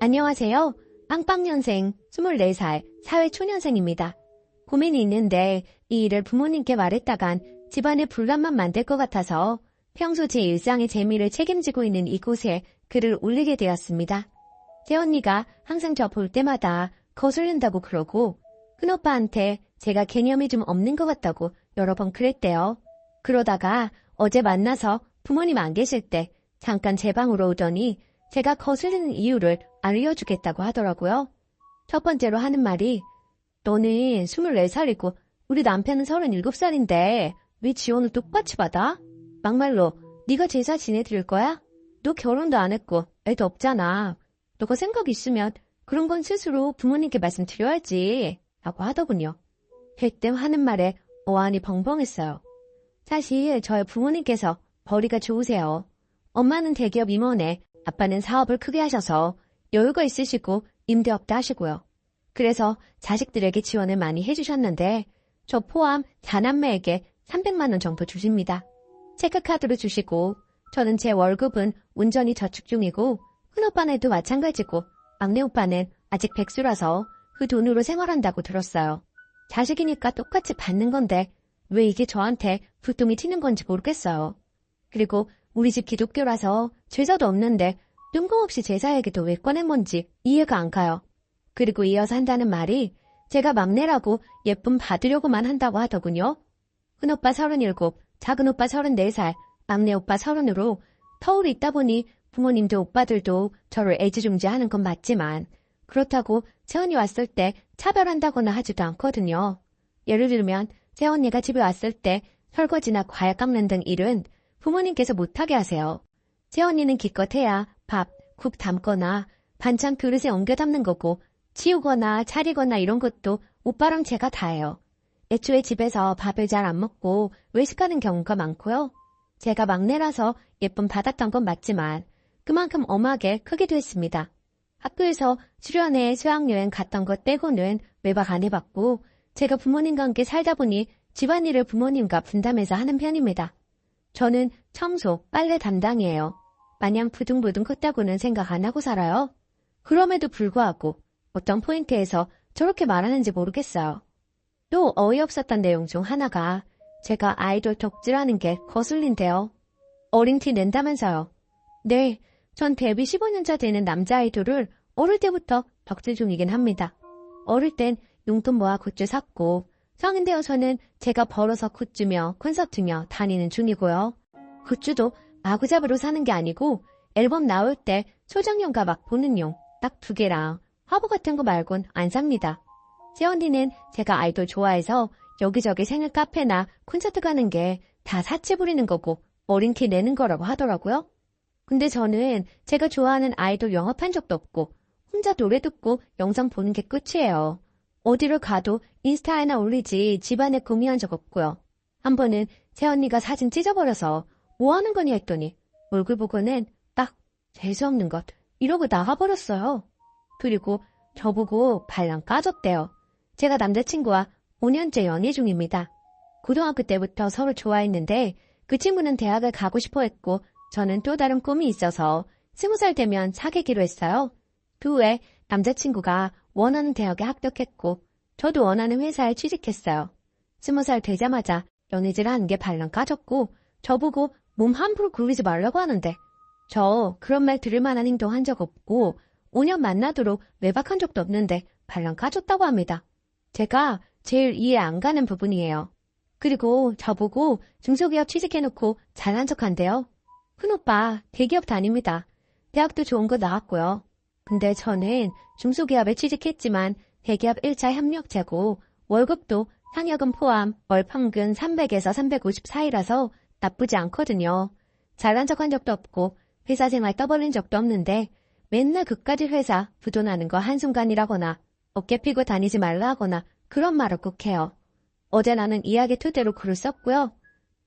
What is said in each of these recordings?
안녕하세요. 빵빵년생 24살 사회초년생입니다. 고민이 있는데 이 일을 부모님께 말했다간 집안의 분란만 만들 것 같아서 평소 제 일상의 재미를 책임지고 있는 이곳에 글을 올리게 되었습니다. 제 언니가 항상 저 볼 때마다 거슬린다고 그러고 큰오빠한테 제가 개념이 좀 없는 것 같다고 여러 번 그랬대요. 그러다가 어제 만나서 부모님 안 계실 때 잠깐 제 방으로 오더니 제가 거슬리는 이유를 알려주겠다고 하더라고요. 첫 번째로 하는 말이 너는 24살이고 우리 남편은 37살인데 왜 지원을 똑같이 받아? 막말로 네가 제사 지내드릴 거야? 너 결혼도 안 했고 애도 없잖아. 너가 생각 있으면 그런 건 스스로 부모님께 말씀드려야지 라고 하더군요. 그때 하는 말에 어안이 벙벙했어요. 사실 저희 부모님께서 벌이가 좋으세요. 엄마는 대기업 임원에 아빠는 사업을 크게 하셔서 여유가 있으시고 임대업도 하시고요. 그래서 자식들에게 지원을 많이 해주셨는데 저 포함 4남매에게 300만 원 정도 주십니다. 체크카드로 주시고 저는 제 월급은 온전히 저축 중이고 큰오빠네도 마찬가지고 막내 오빠는 아직 백수라서 그 돈으로 생활한다고 들었어요. 자식이니까 똑같이 받는 건데 왜 이게 저한테 불똥이 튀는 건지 모르겠어요. 그리고 우리 집 기독교라서 제사도 없는데 뜬금없이 제사 얘기도 왜 꺼낸 건지 이해가 안 가요. 그리고 이어서 한다는 말이 제가 막내라고 예쁨 받으려고만 한다고 하더군요. 큰오빠 37, 작은오빠 34살, 막내 오빠 30으로 터울이 있다 보니 부모님도 오빠들도 저를 애지중지하는 건 맞지만 그렇다고 새언니 왔을 때 차별한다거나 하지도 않거든요. 예를 들면 새언니가 집에 왔을 때 설거지나 과일 깎는 등 일은 부모님께서 못하게 하세요. 새언니는 기껏해야 밥, 국 담거나 반찬 그릇에 옮겨 담는 거고 치우거나 차리거나 이런 것도 오빠랑 제가 다 해요. 애초에 집에서 밥을 잘 안 먹고 외식하는 경우가 많고요. 제가 막내라서 예쁨 받았던 건 맞지만 그만큼 엄하게 크기도 했습니다. 학교에서 수련회 수학여행 갔던 것 빼고는 외박 안 해봤고 제가 부모님과 함께 살다 보니 집안일을 부모님과 분담해서 하는 편입니다. 저는 청소, 빨래 담당이에요. 마냥 부둥부둥 컸다고는 생각 안 하고 살아요. 그럼에도 불구하고 어떤 포인트에서 저렇게 말하는지 모르겠어요. 또 어이없었던 내용 중 하나가 제가 아이돌 덕질하는 게 거슬린대요. 어린 티 낸다면서요. 네, 전 데뷔 15년차 되는 남자 아이돌을 어릴 때부터 덕질 중이긴 합니다. 어릴 땐 용돈 모아 굿즈 샀고 성인 되어서는 제가 벌어서 굿즈며 콘서트며 다니는 중이고요. 굿즈도 마구잡이로 사는 게 아니고 앨범 나올 때 소장용 가막 보는 용 딱 2개랑 화보 같은 거 말곤 안 삽니다. 새언니는 제가 아이돌 좋아해서 여기저기 생일 카페나 콘서트 가는 게 다 사치 부리는 거고 어린 키 내는 거라고 하더라고요. 근데 저는 제가 좋아하는 아이돌 영업한 적도 없고 혼자 노래 듣고 영상 보는 게 끝이에요. 어디를 가도 인스타에나 올리지 집안에 구미한 적 없고요. 한 번은 새언니가 사진 찢어버려서 뭐 하는 거니 했더니 얼굴 보고는 딱 재수없는 것 이러고 나가버렸어요. 그리고 저보고 발랑 까졌대요. 제가 남자친구와 5년째 연애 중입니다. 고등학교 때부터 서로 좋아했는데 그 친구는 대학을 가고 싶어 했고 저는 또 다른 꿈이 있어서 20살 되면 사귀기로 했어요. 그 후에 남자친구가 원하는 대학에 합격했고 저도 원하는 회사에 취직했어요. 20살 되자마자 연애질 하는 게 발랑 까졌고 저보고 몸 함부로 굴리지 말라고 하는데 저 그런 말 들을 만한 행동 한 적 없고 5년 만나도록 외박한 적도 없는데 발랑 까졌다고 합니다. 제가 제일 이해 안 가는 부분이에요. 그리고 저보고 중소기업 취직해놓고 잘난 척한대요. 큰오빠 대기업 다닙니다. 대학도 좋은 거 나왔고요. 근데 저는 중소기업에 취직했지만 대기업 1차 협력자고 월급도 상여금 포함 월 평균 300에서 350 사이라서 나쁘지 않거든요. 잘난 척한 적도 없고 회사 생활 떠벌린 적도 없는데 맨날 그까짓 회사 부도나는 거 한순간이라거나 어깨 피고 다니지 말라 하거나 그런 말을 꼭 해요. 어제 나는 이야기 토대로 글을 썼고요.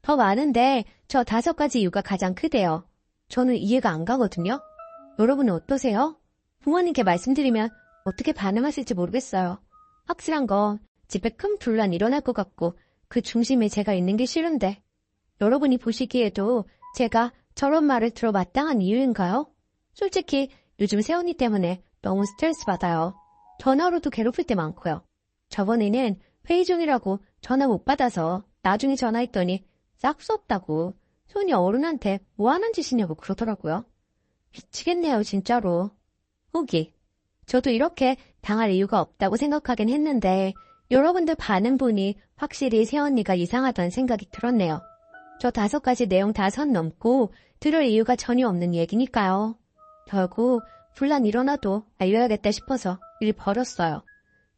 더 많은데 저 5가지 이유가 가장 크대요. 저는 이해가 안 가거든요. 여러분은 어떠세요? 부모님께 말씀드리면 어떻게 반응하실지 모르겠어요. 확실한 건 집에 큰 분란 일어날 것 같고 그 중심에 제가 있는 게 싫은데 여러분이 보시기에도 제가 저런 말을 들어 마땅한 이유인가요? 솔직히 요즘 새언니 때문에 너무 스트레스 받아요. 전화로도 괴롭힐 때 많고요. 저번에는 회의 중이라고 전화 못 받아서 나중에 전화했더니 싹 수 없다고 손이 어른한테 뭐 하는 짓이냐고 그러더라고요. 미치겠네요, 진짜로. 후기. 저도 이렇게 당할 이유가 없다고 생각하긴 했는데 여러분들 반응 보니 확실히 새언니가 이상하다는 생각이 들었네요. 저 5가지 내용 다 선 넘고 들을 이유가 전혀 없는 얘기니까요. 결국 분란 일어나도 알려야겠다 싶어서 일 버렸어요.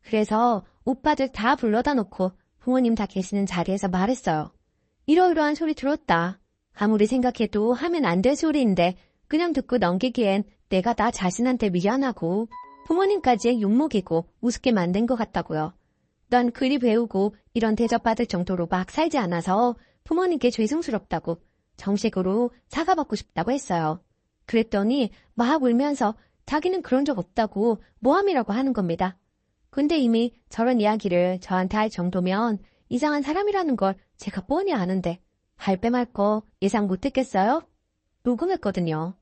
그래서 오빠들 다 불러다 놓고 부모님 다 계시는 자리에서 말했어요. 이러이러한 소리 들었다. 아무리 생각해도 하면 안 될 소리인데 그냥 듣고 넘기기엔 내가 나 자신한테 미안하고 부모님까지 욕먹이고 우습게 만든 것 같다고요. 난 그리 배우고 이런 대접받을 정도로 막 살지 않아서 부모님께 죄송스럽다고 정식으로 사과받고 싶다고 했어요. 그랬더니 막 울면서 자기는 그런 적 없다고 모함이라고 하는 겁니다. 근데 이미 저런 이야기를 저한테 할 정도면 이상한 사람이라는 걸 제가 뻔히 아는데 할 빼 말 거 예상 못했겠어요? 녹음했거든요.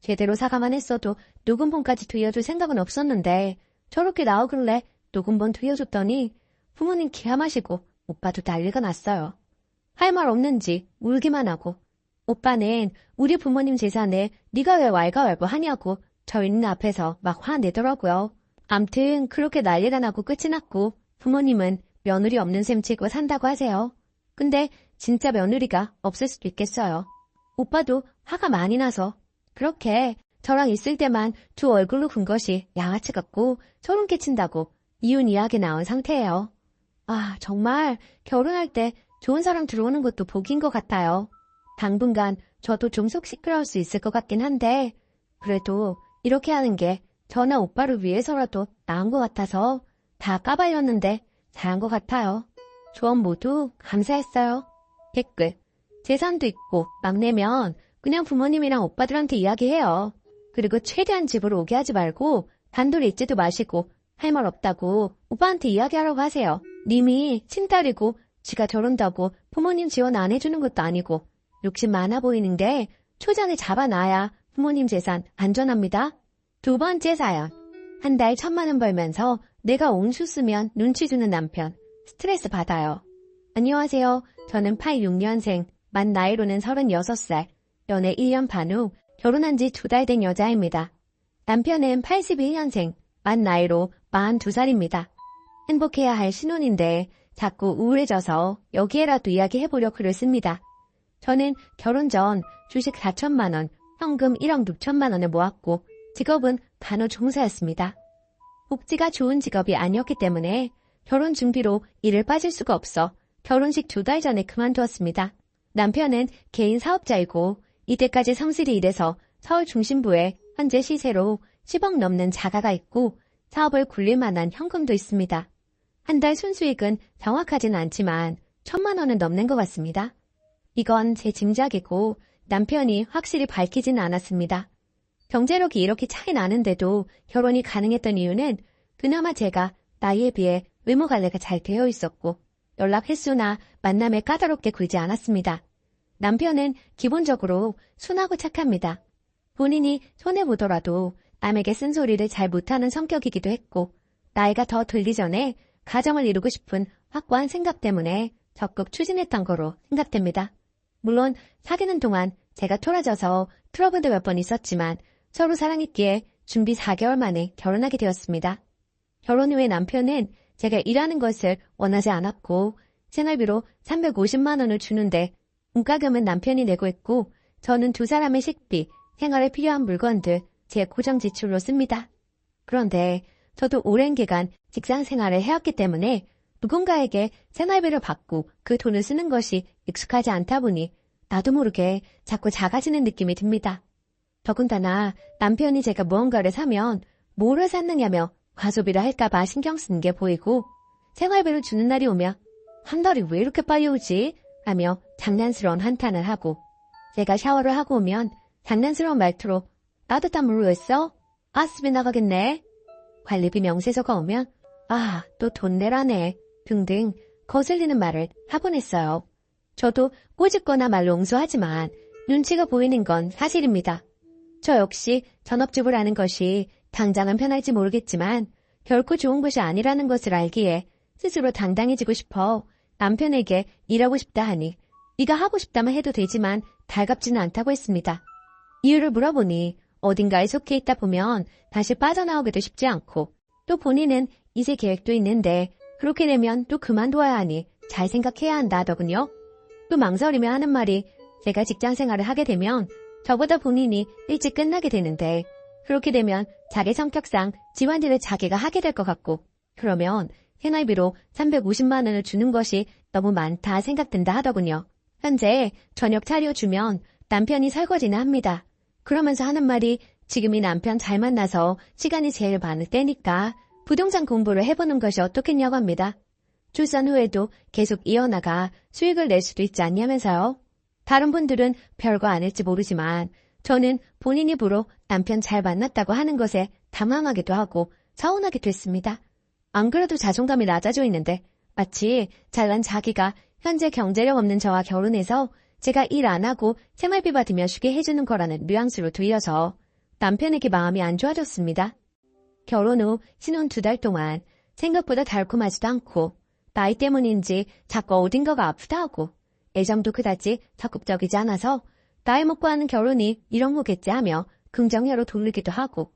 제대로 사과만 했어도 녹음본까지 들려줄 생각은 없었는데 저렇게 나오길래 녹음본 들려줬더니 부모님 기아 마시고 오빠도 난리가 났어요. 할 말 없는지 울기만 하고 오빠는 우리 부모님 재산에 네가 왜 왈가왈부 하냐고 저 있는 앞에서 막 화내더라고요. 암튼 그렇게 난리가 나고 끝이 났고 부모님은 며느리 없는 셈 치고 산다고 하세요. 근데 진짜 며느리가 없을 수도 있겠어요. 오빠도 화가 많이 나서 그렇게 저랑 있을 때만 두 얼굴로 군 것이 양아치 같고 소름 끼친다고 이혼 이야기 나온 상태예요. 아, 정말 결혼할 때 좋은 사람 들어오는 것도 복인 것 같아요. 당분간 저도 좀 속 시끄러울 수 있을 것 같긴 한데 그래도 이렇게 하는 게 저나 오빠를 위해서라도 나은 것 같아서 다 까발렸는데 잘한 것 같아요. 조언 모두 감사했어요. 댓글. 재산도 있고 막내면 그냥 부모님이랑 오빠들한테 이야기해요. 그리고 최대한 집으로 오게 하지 말고 단둘이 있지도 마시고 할 말 없다고 오빠한테 이야기하라고 하세요. 님이 친딸이고 지가 저런다고 부모님 지원 안 해주는 것도 아니고 욕심 많아 보이는데 초장에 잡아놔야 부모님 재산 안전합니다. 2번째 사연. 한 달 1,000만 원 벌면서 내가 옹수 쓰면 눈치 주는 남편. 스트레스 받아요. 안녕하세요. 저는 86년생, 만 나이로는 36살, 연애 1년 반 후 결혼한 지 2달 된 여자입니다. 남편은 81년생, 만 나이로 42살입니다. 행복해야 할 신혼인데 자꾸 우울해져서 여기에라도 이야기해보려 글을 씁니다. 저는 결혼 전 주식 4천만 원, 현금 1억 6천만 원을 모았고 직업은 간호조무사였습니다. 복지가 좋은 직업이 아니었기 때문에 결혼 준비로 일을 빠질 수가 없어 결혼식 2달 전에 그만두었습니다. 남편은 개인 사업자이고 이때까지 성실히 일해서 서울 중심부에 현재 시세로 10억 넘는 자가가 있고 사업을 굴릴 만한 현금도 있습니다. 한 달 순수익은 정확하진 않지만 1,000만 원은 넘는 것 같습니다. 이건 제 짐작이고 남편이 확실히 밝히진 않았습니다. 경제력이 이렇게 차이 나는데도 결혼이 가능했던 이유는 그나마 제가 나이에 비해 외모 관리가 잘 되어 있었고 연락 횟수나 만남에 까다롭게 굴지 않았습니다. 남편은 기본적으로 순하고 착합니다. 본인이 손해보더라도 남에게 쓴소리를 잘 못하는 성격이기도 했고 나이가 더 들기 전에 가정을 이루고 싶은 확고한 생각 때문에 적극 추진했던 거로 생각됩니다. 물론 사귀는 동안 제가 토라져서 트러블도 몇 번 있었지만 서로 사랑했기에 준비 4개월 만에 결혼하게 되었습니다. 결혼 후에 남편은 제가 일하는 것을 원하지 않았고 생활비로 350만 원을 주는데 문과금은 남편이 내고 있고 저는 두 사람의 식비, 생활에 필요한 물건들 제 고정 지출로 씁니다. 그런데 저도 오랜 기간 직장 생활을 해왔기 때문에 누군가에게 생활비를 받고 그 돈을 쓰는 것이 익숙하지 않다 보니 나도 모르게 자꾸 작아지는 느낌이 듭니다. 더군다나 남편이 제가 무언가를 사면 뭐를 샀느냐며 과소비를 할까봐 신경 쓰는 게 보이고 생활비를 주는 날이 오면 한 달이 왜 이렇게 빨리 오지? 하며 장난스러운 한탄을 하고 제가 샤워를 하고 오면 장난스러운 말투로 따뜻한 물로 했어? 가스비 나가겠네. 관리비 명세서가 오면 아, 또 돈 내라네 등등 거슬리는 말을 하곤 했어요. 저도 꼬집거나 말로 옹수하지만 눈치가 보이는 건 사실입니다. 저 역시 전업주부라는 것이 당장은 편할지 모르겠지만 결코 좋은 것이 아니라는 것을 알기에 스스로 당당해지고 싶어 남편에게 일하고 싶다 하니 네가 하고 싶다면 해도 되지만 달갑지는 않다고 했습니다. 이유를 물어보니 어딘가에 속해 있다 보면 다시 빠져나오기도 쉽지 않고 또 본인은 이세 계획도 있는데 그렇게 되면 또 그만둬야 하니 잘 생각해야 한다 하더군요. 또 망설이며 하는 말이 제가 직장 생활을 하게 되면 저보다 본인이 일찍 끝나게 되는데 그렇게 되면 자기 성격상 집안일을 자기가 하게 될 것 같고 그러면 생활비로 350만 원을 주는 것이 너무 많다 생각된다 하더군요. 현재 저녁 차려주면 남편이 설거지는 합니다. 그러면서 하는 말이 지금이 남편 잘 만나서 시간이 제일 많을 때니까 부동산 공부를 해보는 것이 어떻겠냐고 합니다. 출산 후에도 계속 이어나가 수익을 낼 수도 있지 않냐면서요. 다른 분들은 별거 아닐지 모르지만 저는 본인 입으로 남편 잘 만났다고 하는 것에 당황하기도 하고 서운하기도 했습니다. 안 그래도 자존감이 낮아져 있는데 마치 잘난 자기가 현재 경제력 없는 저와 결혼해서 제가 일 안 하고 생활비 받으며 쉬게 해주는 거라는 뉘앙스로 들려서 남편에게 마음이 안 좋아졌습니다. 결혼 후 신혼 2달 동안 생각보다 달콤하지도 않고 나이 때문인지 자꾸 어딘가가 아프다 하고 애정도 그다지 적극적이지 않아서 나이 먹고 하는 결혼이 이런 거겠지 하며 긍정회로 돌리기도 하고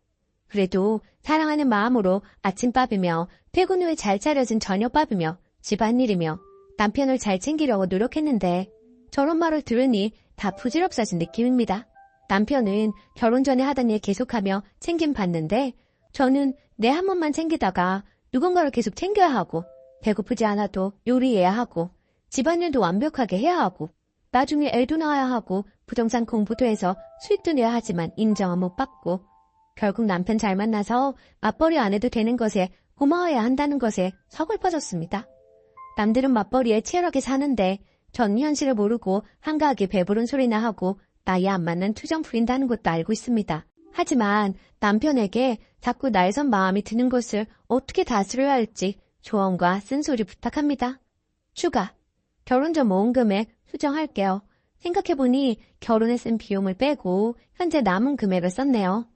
그래도 사랑하는 마음으로 아침밥이며 퇴근 후에 잘 차려진 저녁밥이며 집안일이며 남편을 잘 챙기려고 노력했는데 저런 말을 들으니 다 부질없어진 느낌입니다. 남편은 결혼 전에 하던 일 계속하며 챙김 받는데 저는 내 한 번만 챙기다가 누군가를 계속 챙겨야 하고 배고프지 않아도 요리해야 하고 집안일도 완벽하게 해야 하고 나중에 애도 낳아야 하고 부동산 공부도 해서 수익도 내야 하지만 인정은 못 받고 결국 남편 잘 만나서 맞벌이 안 해도 되는 것에 고마워해야 한다는 것에 서글퍼졌습니다. 남들은 맞벌이에 치열하게 사는데 전 현실을 모르고 한가하게 배부른 소리나 하고 나이 안 맞는 투정 부린다는 것도 알고 있습니다. 하지만 남편에게 자꾸 날선 마음이 드는 것을 어떻게 다스려야 할지 조언과 쓴소리 부탁합니다. 추가. 결혼 전 모은 금액 수정할게요. 생각해보니 결혼에 쓴 비용을 빼고 현재 남은 금액을 썼네요.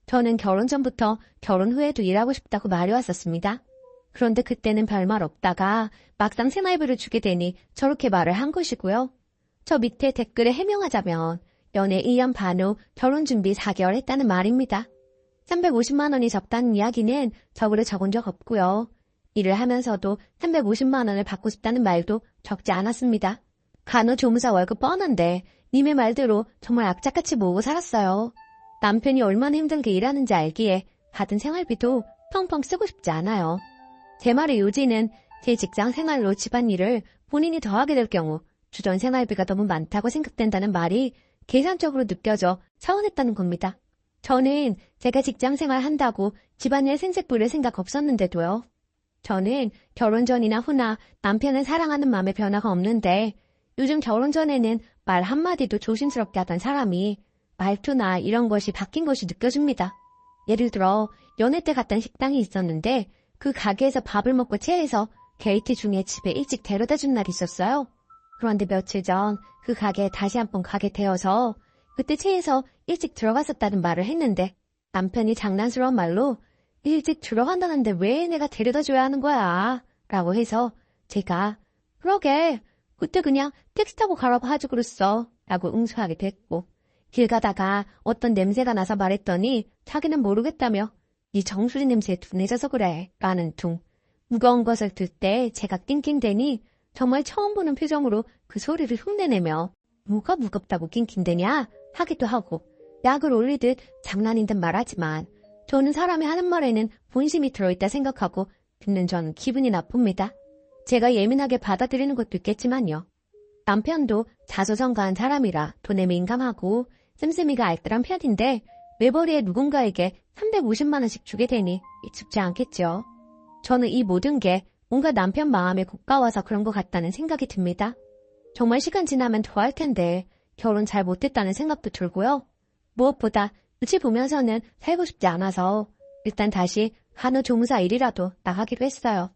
저는 결혼 전부터 결혼 후에도 일하고 싶다고 말해왔었습니다. 그런데 그때는 별말 없다가 막상 생활비를 주게 되니 저렇게 말을 한 것이고요. 저 밑에 댓글에 해명하자면 연애 2년 반 후 결혼 준비 4개월 했다는 말입니다. 350만 원이 적다는 이야기는 저글에 적은 적 없고요. 일을 하면서도 350만 원을 받고 싶다는 말도 적지 않았습니다. 간호조무사 월급 뻔한데 님의 말대로 정말 악착같이 모으고 살았어요. 남편이 얼마나 힘들게 일하는지 알기에 받은 생활비도 펑펑 쓰고 싶지 않아요. 제 말의 요지는 제 직장 생활로 집안일을 본인이 더 하게 될 경우 주전 생활비가 너무 많다고 생각된다는 말이 계산적으로 느껴져 서운했다는 겁니다. 저는 제가 직장 생활 한다고 집안일 생색 부릴 생각 없었는데도요. 저는 결혼 전이나 후나 남편을 사랑하는 마음에 변화가 없는데 요즘 결혼 전에는 말 한마디도 조심스럽게 하던 사람이 말투나 이런 것이 바뀐 것이 느껴집니다. 예를 들어 연애 때 갔던 식당이 있었는데 그 가게에서 밥을 먹고 체해서 게이트 중에 집에 일찍 데려다 준 날이 있었어요. 그런데 며칠 전 그 가게에 다시 한번 가게 되어서 그때 체해서 일찍 들어갔었다는 말을 했는데 남편이 장난스러운 말로 일찍 들어간다는데 왜 내가 데려다 줘야 하는 거야? 라고 해서 제가 그러게 그때 그냥 택시 타고 가라고 하지 그랬어 라고 응수하게 됐고 길 가다가 어떤 냄새가 나서 말했더니 자기는 모르겠다며 네 정수리 냄새에 둔해져서 그래 라는 둥 무거운 것을 들 때 제가 낑낑대니 정말 처음 보는 표정으로 그 소리를 흉내내며 뭐가 무겁다고 낑낑대냐 하기도 하고 약을 올리듯 장난인 듯 말하지만 저는 사람이 하는 말에는 본심이 들어있다 생각하고 듣는 저는 기분이 나쁩니다. 제가 예민하게 받아들이는 것도 있겠지만요. 남편도 자수성가한 사람이라 돈에 민감하고 씀씀이가 알뜰한 편인데 외벌이에 누군가에게 350만 원씩 주게 되니 익숙지 않겠죠. 저는 이 모든 게 뭔가 남편 마음에 고가워서 그런 것 같다는 생각이 듭니다. 정말 시간 지나면 더 할 텐데 결혼 잘 못했다는 생각도 들고요. 무엇보다 눈치 보면서는 살고 싶지 않아서 일단 다시 간호조무사 일이라도 나가기로 했어요.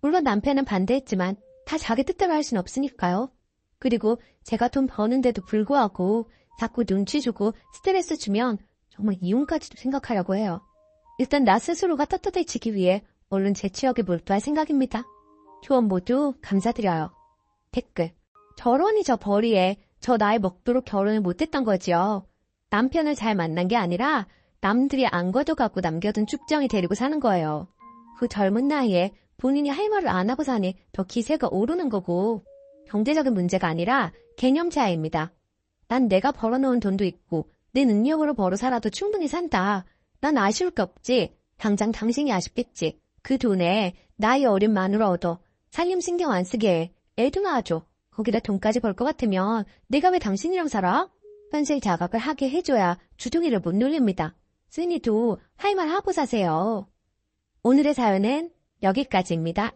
물론 남편은 반대했지만 다 자기 뜻대로 할 순 없으니까요. 그리고 제가 돈 버는데도 불구하고 자꾸 눈치 주고 스트레스 주면 정말 이혼까지도 생각하려고 해요. 일단 나 스스로가 떳떳해지기 위해 얼른 제 취업에 몰두할 생각입니다. 조언 모두 감사드려요. 댓글. 저런이 저 벌이에 저 나이 먹도록 결혼을 못했던 거지요. 남편을 잘 만난 게 아니라 남들이 안 거둬갖고 남겨둔 쭉정이 데리고 사는 거예요. 그 젊은 나이에 본인이 할 말을 안 하고 사니 더 기세가 오르는 거고 경제적인 문제가 아니라 개념 차이입니다. 난 내가 벌어놓은 돈도 있고 내 능력으로 벌어 살아도 충분히 산다. 난 아쉬울 게 없지. 당장 당신이 아쉽겠지. 그 돈에 나이 어린 마누라 얻어 살림 신경 안 쓰게 애도 낳아줘. 거기다 돈까지 벌 것 같으면 내가 왜 당신이랑 살아? 현실 자각을 하게 해줘야 주둥이를 못 놀립니다. 쓰니도 할 말 하고 사세요. 오늘의 사연은 여기까지입니다.